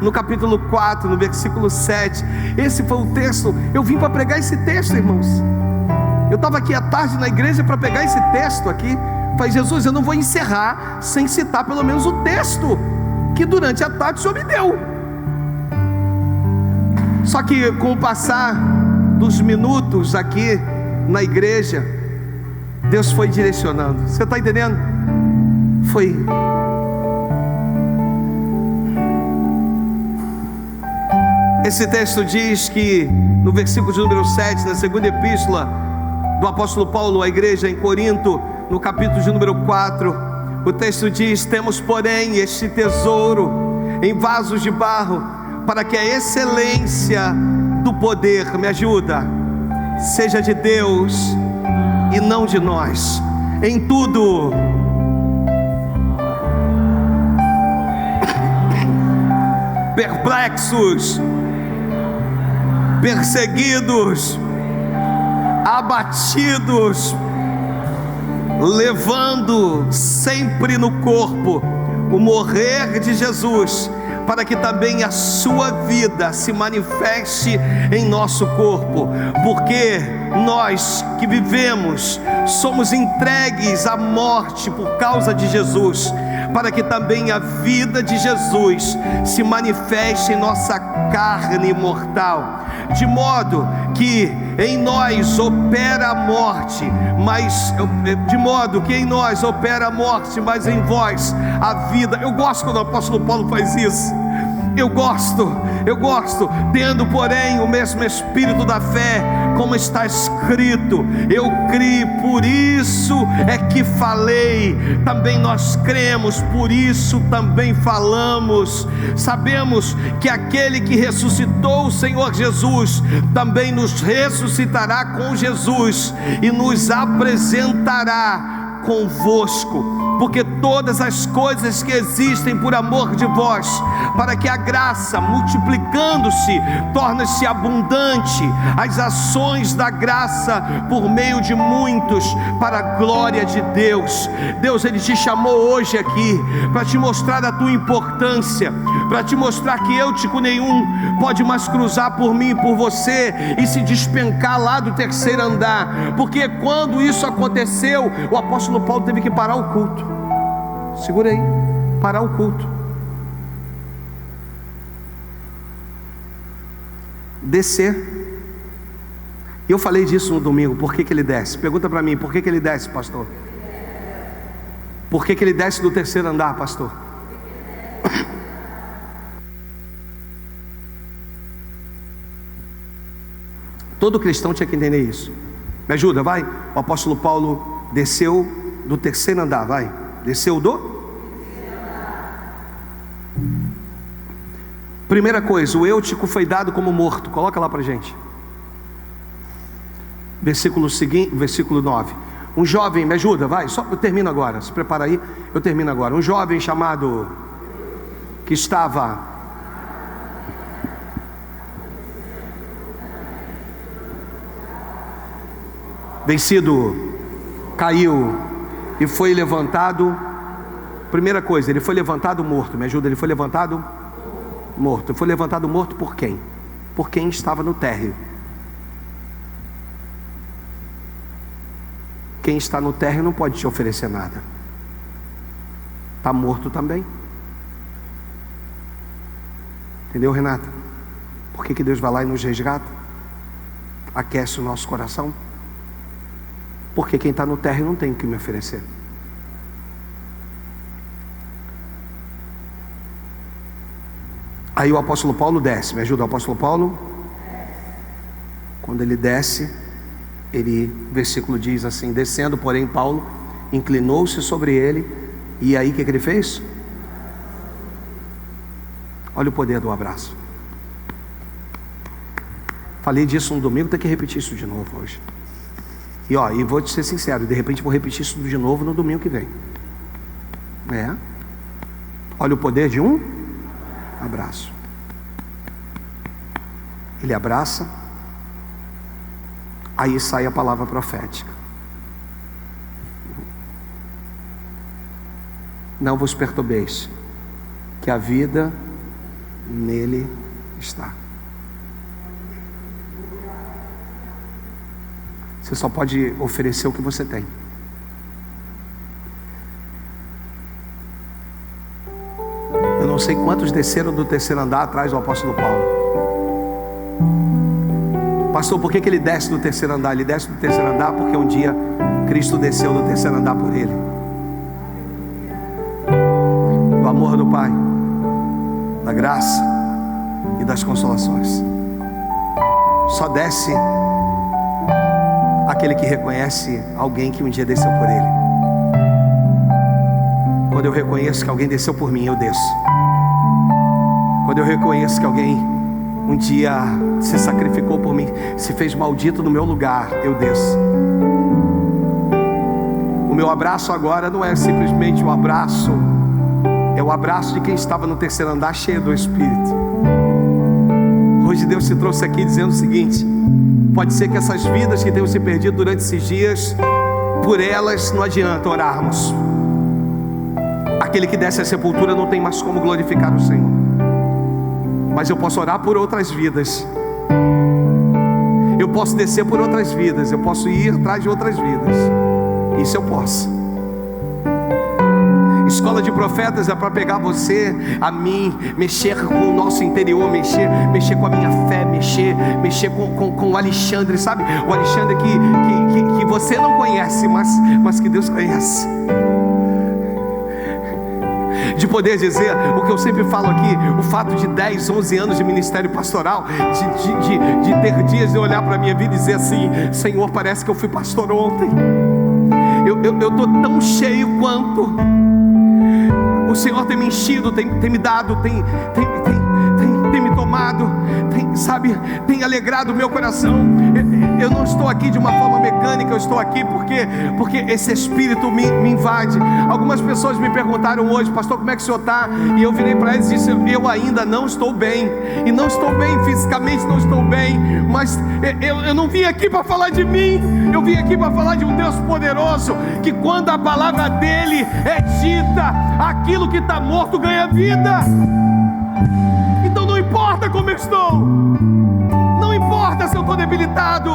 no capítulo 4, no versículo 7. Esse foi o texto, eu vim para pregar esse texto, irmãos. Eu estava aqui à tarde na igreja para pegar esse texto aqui. Falei, Jesus, eu não vou encerrar sem citar pelo menos o texto que durante a tarde o Senhor me deu. Só que com o passar dos minutos aqui na igreja, Deus foi direcionando. Você está entendendo? Foi. Esse texto diz que no versículo de número 7, na segunda epístola do apóstolo Paulo à igreja em Corinto, no capítulo de número 4, o texto diz: temos porém este tesouro em vasos de barro, para que a excelência do poder, me ajuda, seja de Deus e não de nós. Em tudo perplexos, perseguidos, abatidos, levando sempre no corpo o morrer de Jesus, para que também a sua vida se manifeste em nosso corpo, porque nós que vivemos somos entregues à morte por causa de Jesus, para que também a vida de Jesus se manifeste em nossa carne mortal, de modo que em nós opera a morte, mas mas em vós a vida. Eu gosto quando o apóstolo Paulo faz isso. Eu gosto, tendo porém o mesmo espírito da fé, como está escrito, eu criei, por isso é que falei. Também nós cremos, por isso também falamos. Sabemos que aquele que ressuscitou o Senhor Jesus, também nos ressuscitará com Jesus, e nos apresentará convosco. Porque todas as coisas que existem por amor de vós, para que a graça, multiplicando-se, torne-se abundante, as ações da graça por meio de muitos, para a glória de Deus. Deus, Ele te chamou hoje aqui para te mostrar a tua importância, para te mostrar que nenhum pode mais cruzar por mim e por você e se despencar lá do terceiro andar. Porque quando isso aconteceu, o apóstolo Paulo teve que parar o culto. Segura aí, parar o culto, descer. E eu falei disso no domingo. Por que ele desce? Pergunta para mim, por que ele desce, pastor? Por que ele desce do terceiro andar, pastor? Todo cristão tinha que entender isso. Me ajuda, vai. O apóstolo Paulo desceu do terceiro andar, vai. Desceu do? Primeira coisa, o Eutico foi dado como morto. Coloca lá para gente. Versículo seguinte, versículo 9. Um jovem, me ajuda, vai. Só eu termino agora. Se prepara aí, eu termino agora. Um jovem chamado, que estava vencido, caiu e foi levantado. Primeira coisa, ele foi levantado morto. Me ajuda, ele foi levantado morto. Foi levantado morto por quem? Por quem estava no térreo. Quem está no térreo não pode te oferecer nada. Está morto também. Entendeu, Renata? Por que Deus vai lá e nos resgata? Aquece o nosso coração. Porque quem está no térreo não tem o que me oferecer. Aí o apóstolo Paulo desce. Me ajuda, o apóstolo Paulo. Quando ele desce, versículo diz assim: descendo, porém, Paulo inclinou-se sobre ele. E aí o que ele fez? Olha o poder do abraço. Falei disso no domingo, tem que repetir isso de novo hoje. E vou te ser sincero, de repente vou repetir isso de novo no domingo que vem. Olha o poder de um abraço. Ele abraça, aí sai a palavra profética. não vos perturbeis, que a vida nele está. Você só pode oferecer o que você tem. Eu não sei quantos desceram do terceiro andar atrás do apóstolo Paulo. Pastor, por que ele desce do terceiro andar? Ele desce do terceiro andar porque um dia Cristo desceu do terceiro andar por ele. Do amor do Pai, da graça e das consolações. Só desce aquele que reconhece alguém que um dia desceu por ele. Quando eu reconheço que alguém desceu por mim, eu desço. Quando eu reconheço que alguém um dia se sacrificou por mim, se fez maldito no meu lugar, eu desço. O meu abraço agora não é simplesmente um abraço, é o abraço de quem estava no terceiro andar cheio do Espírito. Hoje Deus se trouxe aqui dizendo o seguinte: pode ser que essas vidas que tenham se perdido durante esses dias, por elas não adianta orarmos. Aquele que desce à sepultura não tem mais como glorificar o Senhor, mas eu posso orar por outras vidas. Eu posso descer por outras vidas, eu posso ir atrás de outras vidas. Isso eu posso. Escola de profetas é para pegar você, a mim, mexer com o nosso interior, mexer com a minha fé, mexer com o Alexandre, sabe? O Alexandre que você não conhece, mas que Deus conhece. De poder dizer o que eu sempre falo aqui, o fato de 10, 11 anos de ministério pastoral, de ter dias de olhar para a minha vida e dizer assim: Senhor, parece que eu fui pastor ontem. Eu estou tão cheio quanto. O Senhor tem me enchido, tem me dado, tem me tomado, tem alegrado o meu coração. Eu não estou aqui de uma forma mecânica, eu estou aqui porque esse Espírito me invade. Algumas pessoas me perguntaram hoje: pastor, como é que o senhor está? E eu virei para eles e disse: eu ainda não estou bem. E não estou bem fisicamente, não estou bem, mas eu não vim aqui para falar de mim. Eu vim aqui para falar de um Deus poderoso, que quando a palavra dele é dita, aquilo que está morto ganha vida. Então não importa como eu estou, não importa se eu estou debilitado,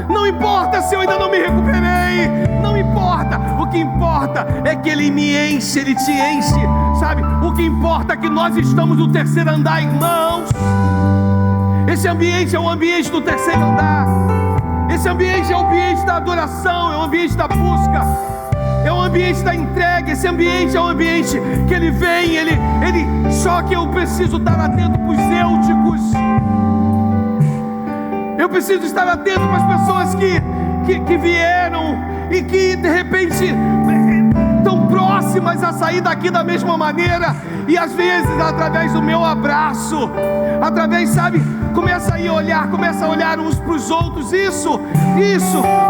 não importa se eu ainda não me recuperei, não importa. O que importa é que Ele me enche, Ele te enche, sabe? O que importa é que nós estamos no terceiro andar, irmãos. Esse ambiente é um ambiente do terceiro andar. Esse ambiente é o ambiente da adoração, é o ambiente da busca, é o ambiente da entrega. Esse ambiente é um ambiente que Ele vem, Ele só que eu preciso estar atento para os eúticos. Eu preciso estar atento para as pessoas que vieram e que de repente estão próximas a sair daqui da mesma maneira. E às vezes através do meu abraço, através, sabe, começa a olhar uns para os outros. Isso,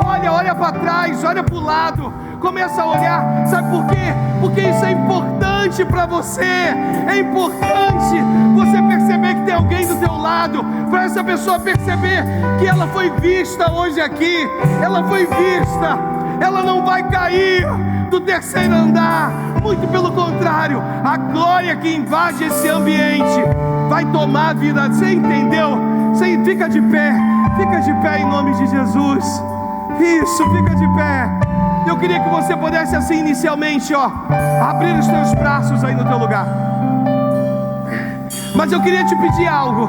olha para trás, olha para o lado, começa a olhar. Sabe por quê? Porque isso é importante para você. É importante você perceber que tem alguém do teu lado, para essa pessoa perceber que ela foi vista hoje aqui. Ela foi vista, ela não vai cair do terceiro andar, muito pelo contrário, a glória que invade esse ambiente vai tomar a vida. Você entendeu? Você fica de pé em nome de Jesus. Isso, fica de pé. Eu queria que você pudesse assim inicialmente, abrir os teus braços aí no teu lugar. Mas eu queria te pedir algo.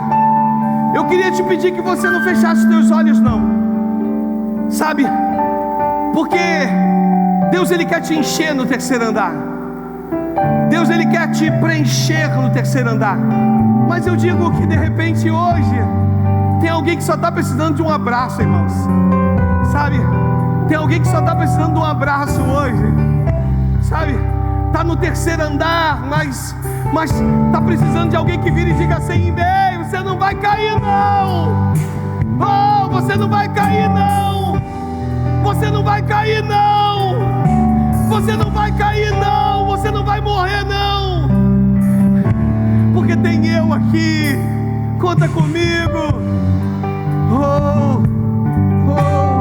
Eu queria te pedir que você não fechasse os teus olhos, não. Sabe? Porque Deus, Ele quer te encher no terceiro andar. Deus, Ele quer te preencher no terceiro andar. Mas eu digo que de repente hoje tem alguém que só está precisando de um abraço, irmãos. Sabe? Tem alguém que só está precisando de um abraço hoje. Sabe? Está no terceiro andar, mas está precisando de alguém que vire e diga assim: ei, você não vai cair não. Oh, você não vai cair não. Você não vai cair não. Você não vai cair não. Você não vai morrer não. Porque tem eu aqui. Conta comigo. Oh, oh.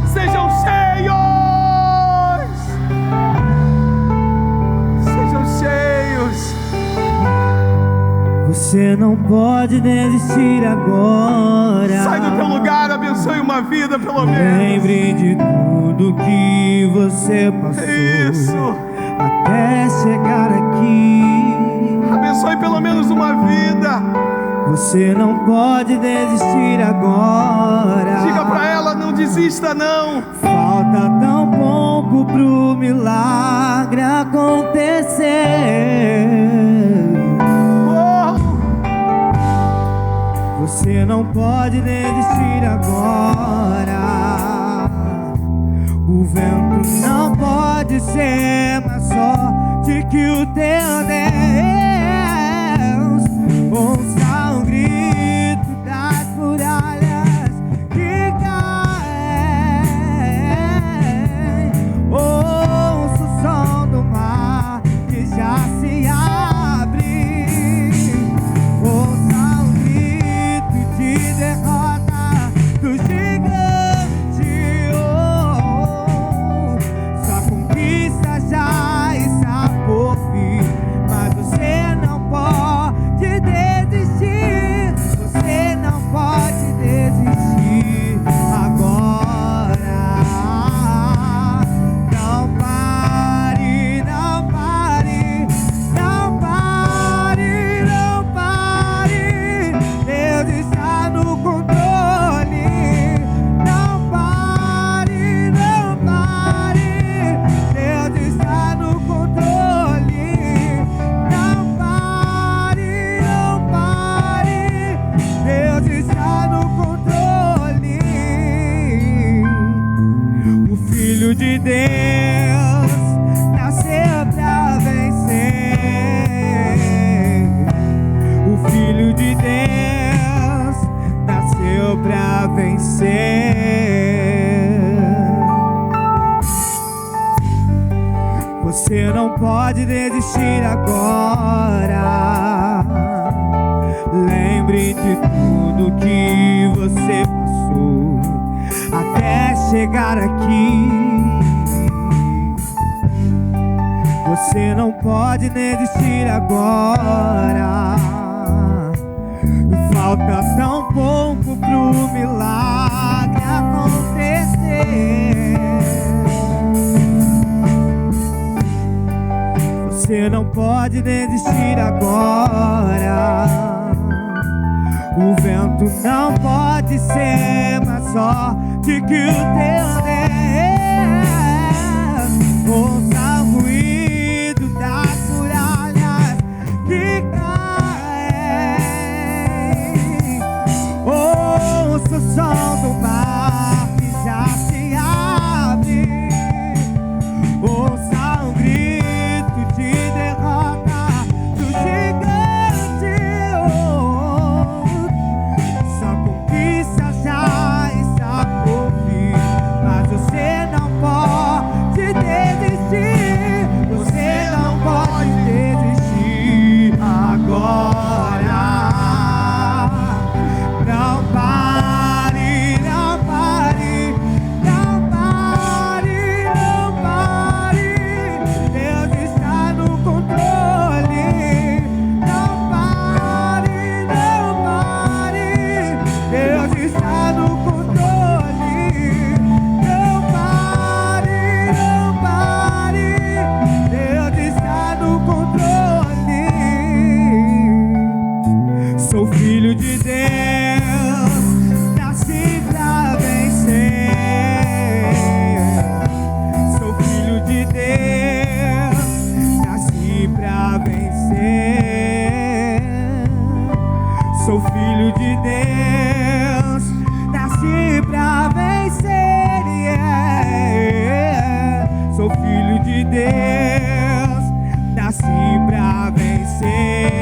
Sejam cheios. Você não pode desistir agora. Sai do teu lugar, abençoe uma vida pelo menos. Lembre de tudo que você passou. Isso. Até chegar aqui. Abençoe pelo menos uma vida. Você não pode desistir agora. Diga pra ela, não desista não. Falta tão pouco pro milagre acontecer. Você não pode desistir agora. O vento não pode ser mais forte que o teu Deus. Ouça o grito das muralhas que caem. Ouça o som do mar que já se abre. Ouça o grito de derrota do gigante. Sua conquista já está por vir, mas você não pode desistir. Você não pode desistir agora. Não pare, não pare, não pare, não pare. Deus está no controle. Não pare, não pare. Deus está no controle. Não pare, não pare. Deus está no controle. O Filho de Deus nasceu pra vencer. O Filho de Deus nasceu pra vencer. Você não pode desistir agora. Lembre de tudo que você passou até chegar aqui. Você não pode desistir agora. Falta tão pouco pro milagre acontecer. Você não pode desistir agora. O vento não pode ser mais forte que o teu Deus. Ouça o ruído das muralhas que caem. Ouça o som do mar que já se abre. Ouça o grito de derrota do gigante. Sua conquista já está por vir, mas você não pode desistir. Você não pode desistir agora. Não pare, não pare, não pare, não pare. Deus está no controle. Não pare, não pare. Deus está no controle. Não pare, não pare. Deus está no controle. Sou filho de Deus, nasci pra vencer. Sou filho de Deus, nasci pra vencer. Sou filho de Deus, nasci pra vencer. Yeah. Sou filho de Deus, nasci pra vencer.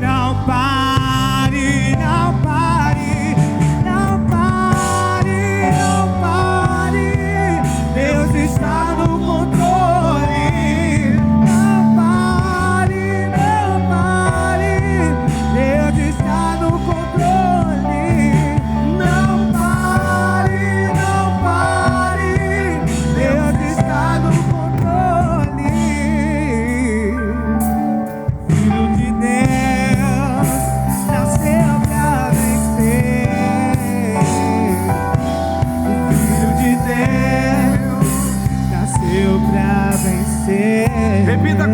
Não pare, não pare, não pare, não pare. Deus está no controle. Não pare, não pare. Deus está no controle. Não pare, não pare. Deus está no controle. Repita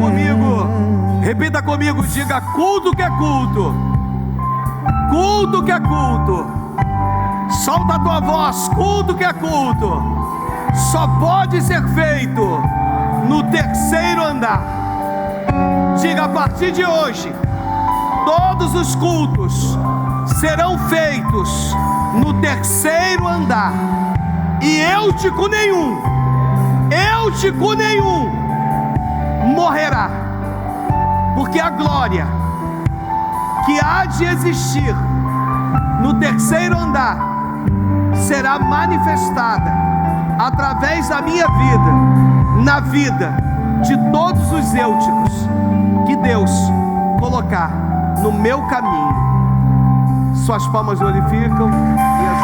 comigo, diga: culto que é culto. Culto que é culto. Solta a tua voz, culto que é culto. Só pode ser feito no terceiro andar. Diga: a partir de hoje, todos os cultos serão feitos no terceiro andar. E eutico nenhum morrerá, porque a glória que há de existir no terceiro andar será manifestada através da minha vida, na vida de todos os eúticos que Deus colocar no meu caminho. Suas palmas glorificam e